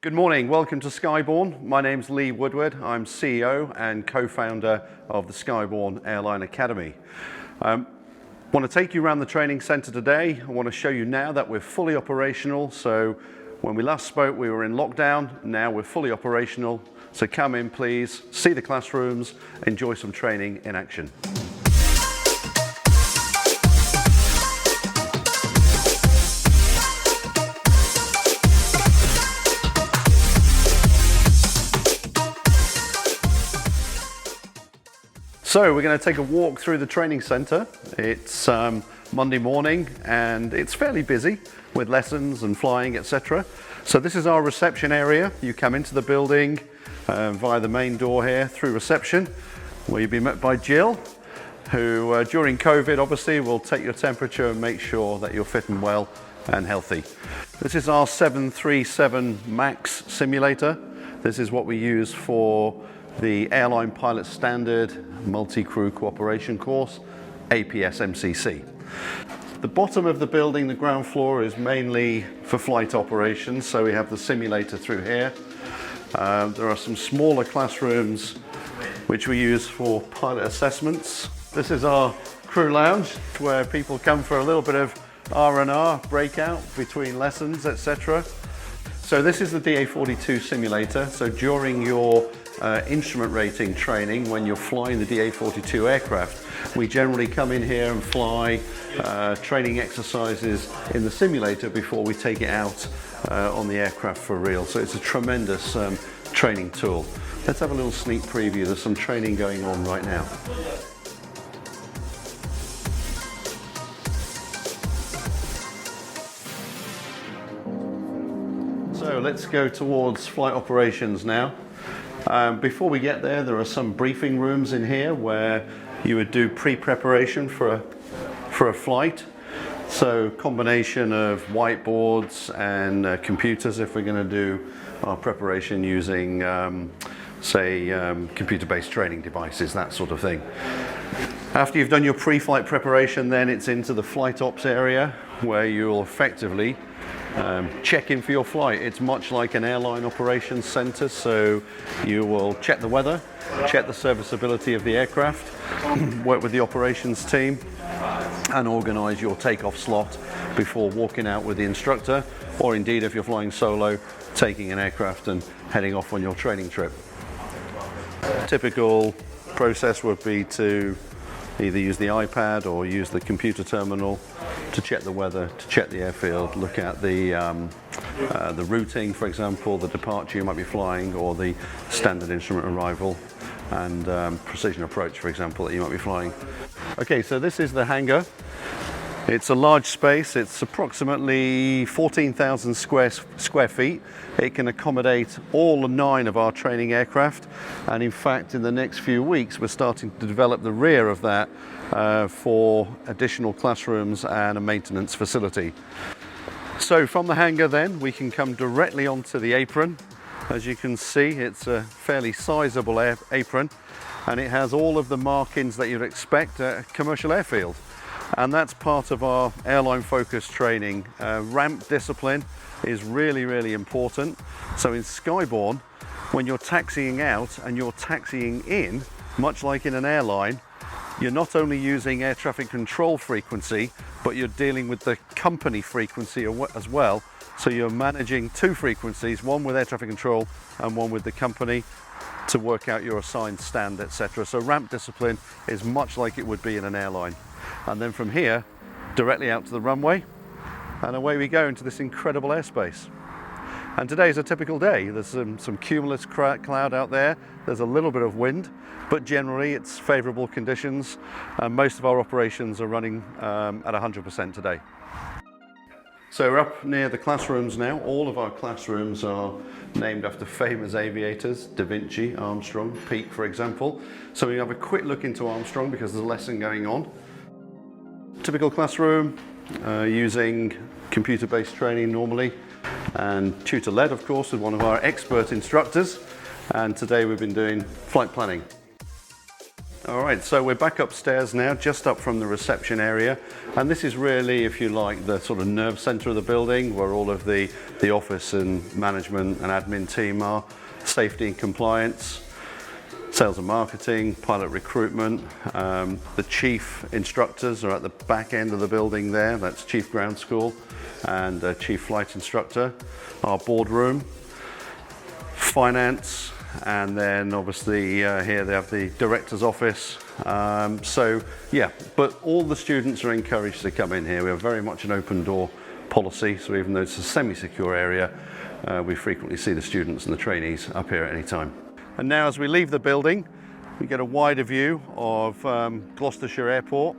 Good morning, welcome to Skyborne. My name's Woodward. I'm CEO and co-founder of the Skyborne Airline Academy. I want to take you around the training centre today. I want to show you now that we're fully operational. So when we last spoke, we were in lockdown. Now we're fully operational. So come in, please, see the classrooms, enjoy some training in action. So we're going to take a walk through the training centre. It's Monday morning and it's fairly busy with lessons and flying, etc. So this is our reception area. You come into the building via the main door here through reception, where you'll be met by Jill, who during COVID obviously will take your temperature and make sure that you're fit and well and healthy. This is our 737 MAX simulator. This is what we use for the Airline Pilot Standard Multi-Crew Cooperation Course, APS-MCC. The bottom of the building, the ground floor, is mainly for flight operations, so we have the simulator through here. There are some smaller classrooms which we use for pilot assessments. This is our crew lounge, where people come for a little bit of R&R, breakout between lessons, etc. So this is the DA42 simulator. So during your instrument rating training, when you're flying the DA42 aircraft, we generally come in here and fly training exercises in the simulator before we take it out on the aircraft for real. So it's a tremendous training tool. Let's have a little sneak preview. There's some training going on right now. So let's go towards flight operations now. Before we get there, there are some briefing rooms in here where you would do pre-preparation for a flight. So combination of whiteboards and computers if we're going to do our preparation using, computer-based training devices, that sort of thing. After you've done your pre-flight preparation, then it's into the flight ops area where you'll effectively check in for your flight. It's much like an airline operations center, so you will check the weather, check the serviceability of the aircraft, work with the operations team, and organize your takeoff slot before walking out with the instructor, or indeed if you're flying solo, taking an aircraft and heading off on your training trip. Typical process would be to either use the iPad or use the computer terminal to check the weather, to check the airfield, look at the routing, for example, the departure you might be flying, or the standard instrument arrival, and precision approach, for example, that you might be flying. Okay, so this is the hangar. It's a large space. It's approximately 14,000 square feet. It can accommodate all 9 of our training aircraft, and in fact in the next few weeks we're starting to develop the rear of that for additional classrooms and a maintenance facility. So from the hangar then we can come directly onto the apron. As you can see, it's a fairly sizable apron, and it has all of the markings that you'd expect at a commercial airfield. And that's part of our airline focused training. Ramp discipline is really, really important. So in Skyborne, when you're taxiing out and you're taxiing in, much like in an airline, you're not only using air traffic control frequency, but you're dealing with the company frequency as well. So you're managing 2 frequencies, one with air traffic control and one with the company, to work out your assigned stand, etc. So ramp discipline is much like it would be in an airline. And then from here, directly out to the runway, and away we go into this incredible airspace. And today is a typical day. There's some cumulus cloud out there. There's a little bit of wind, but generally it's favorable conditions. And most of our operations are running at 100% today. So we're up near the classrooms now. All of our classrooms are named after famous aviators: Da Vinci, Armstrong, Pete, for example. So we have a quick look into Armstrong because there's a lesson going on. Typical classroom, using computer-based training normally, and tutor-led, of course, with one of our expert instructors. And today we've been doing flight planning. All right, so we're back upstairs now, just up from the reception area. And this is really, if you like, the sort of nerve center of the building where all of the office and management and admin team are. Safety and compliance, sales and marketing, pilot recruitment. The chief instructors are at the back end of the building there. That's Chief Ground School and Chief Flight Instructor. Our boardroom, finance, and then obviously here they have the director's office. So yeah, but all the students are encouraged to come in here. We have very much an open door policy, so even though it's a semi-secure area, we frequently see the students and the trainees up here at any time. And now as we leave the building, we get a wider view of Gloucestershire Airport.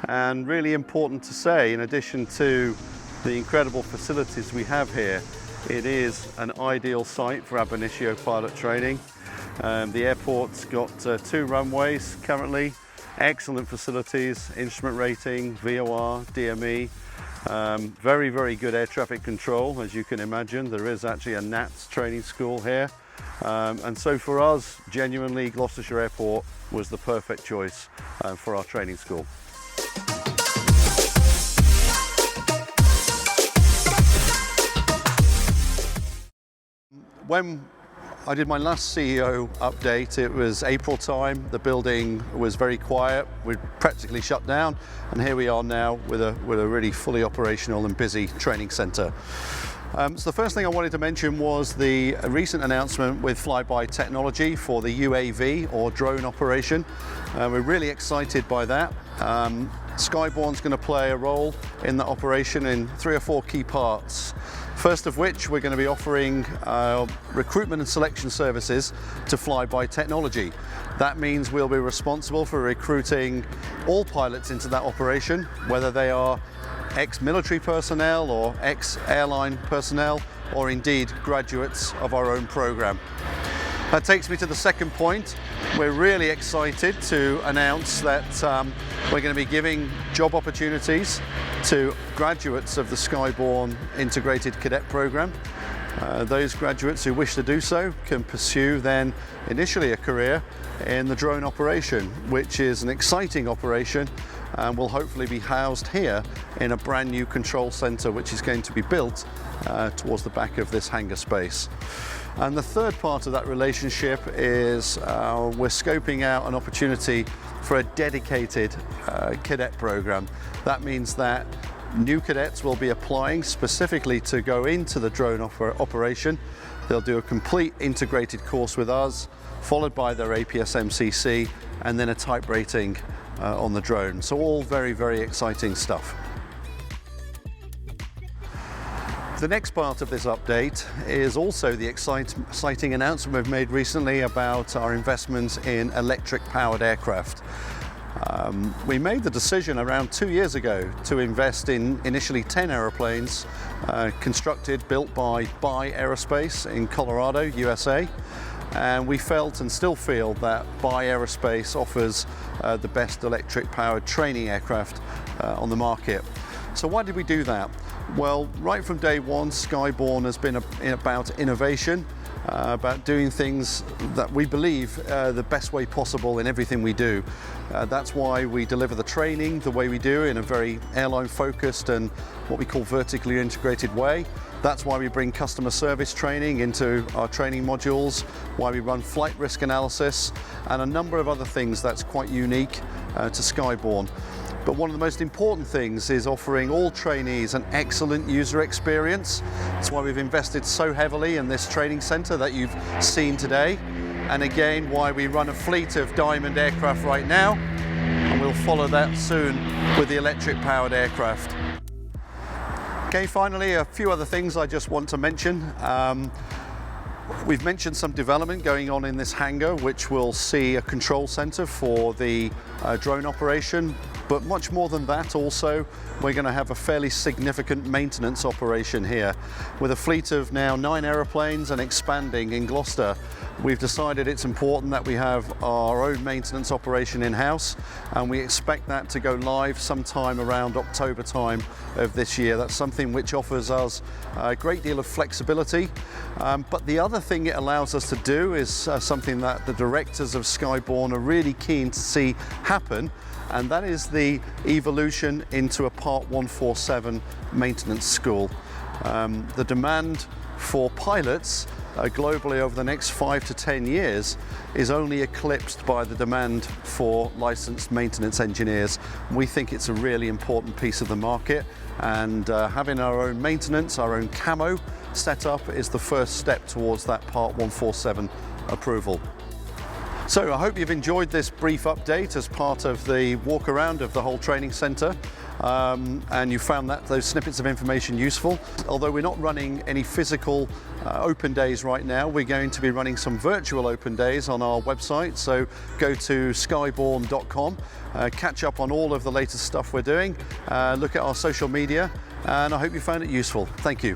And really important to say, in addition to the incredible facilities we have here, it is an ideal site for ab initio pilot training. The airport's got 2 runways currently, excellent facilities, instrument rating, VOR, DME, very, very good air traffic control, as you can imagine. There is actually a NATS training school here. And so for us, genuinely, Gloucestershire Airport was the perfect choice for our training school. When I did my last CEO update, it was April time. The building was very quiet. We'd practically shut down, and here we are now with a really fully operational and busy training centre. So the first thing I wanted to mention was the recent announcement with Flyby Technology for the UAV or drone operation. We're really excited by that. Skyborne's going to play a role in that operation in 3 or 4 key parts. First of which, we're going to be offering recruitment and selection services to Flyby Technology. That means we'll be responsible for recruiting all pilots into that operation, whether they are ex-military personnel or ex-airline personnel, or indeed graduates of our own program. That takes me to the second point. We're really excited to announce that we're going to be giving job opportunities to graduates of the Skyborne Integrated Cadet Program. Those graduates who wish to do so can pursue then initially a career in the drone operation, which is an exciting operation and will hopefully be housed here in a brand new control centre which is going to be built towards the back of this hangar space. And the third part of that relationship is we're scoping out an opportunity for a dedicated cadet program. That means that new cadets will be applying specifically to go into the drone operation. They'll do a complete integrated course with us, followed by their APS-MCC, and then a type rating on the drone. So all very, very exciting stuff. The next part of this update is also the exciting announcement we've made recently about our investment in electric-powered aircraft. We made the decision around 2 years ago to invest in initially 10 aeroplanes built by Aerospace in Colorado, USA. And we felt and still feel that Aerospace offers the best electric-powered training aircraft on the market. So why did we do that? Well, right from day one, Skyborne has been about innovation, about doing things that we believe the best way possible in everything we do. That's why we deliver the training the way we do, in a very airline-focused and what we call vertically integrated way. That's why we bring customer service training into our training modules, why we run flight risk analysis, and a number of other things that's quite unique to Skyborne. But one of the most important things is offering all trainees an excellent user experience. That's why we've invested so heavily in this training centre that you've seen today. And again, why we run a fleet of Diamond aircraft right now, and we'll follow that soon with the electric-powered aircraft. Okay, finally, a few other things I just want to mention. We've mentioned some development going on in this hangar, which will see a control centre for the drone operation. But much more than that also, we're going to have a fairly significant maintenance operation here. With a fleet of now 9 aeroplanes and expanding in Gloucester, we've decided it's important that we have our own maintenance operation in-house, and we expect that to go live sometime around October time of this year. That's something which offers us a great deal of flexibility, but the other thing it allows us to do is something that the directors of Skyborne are really keen to see happen, and that is the evolution into a Part 147 maintenance school. The demand for pilots globally over the next 5 to 10 years is only eclipsed by the demand for licensed maintenance engineers. We think it's a really important piece of the market, and having our own maintenance, our own camo set up is the first step towards that Part 147 approval. So I hope you've enjoyed this brief update as part of the walk around of the whole training centre, and you found those snippets of information useful. Although we're not running any physical open days right now, we're going to be running some virtual open days on our website. So go to skyborne.com, catch up on all of the latest stuff we're doing, look at our social media, and I hope you found it useful. Thank you.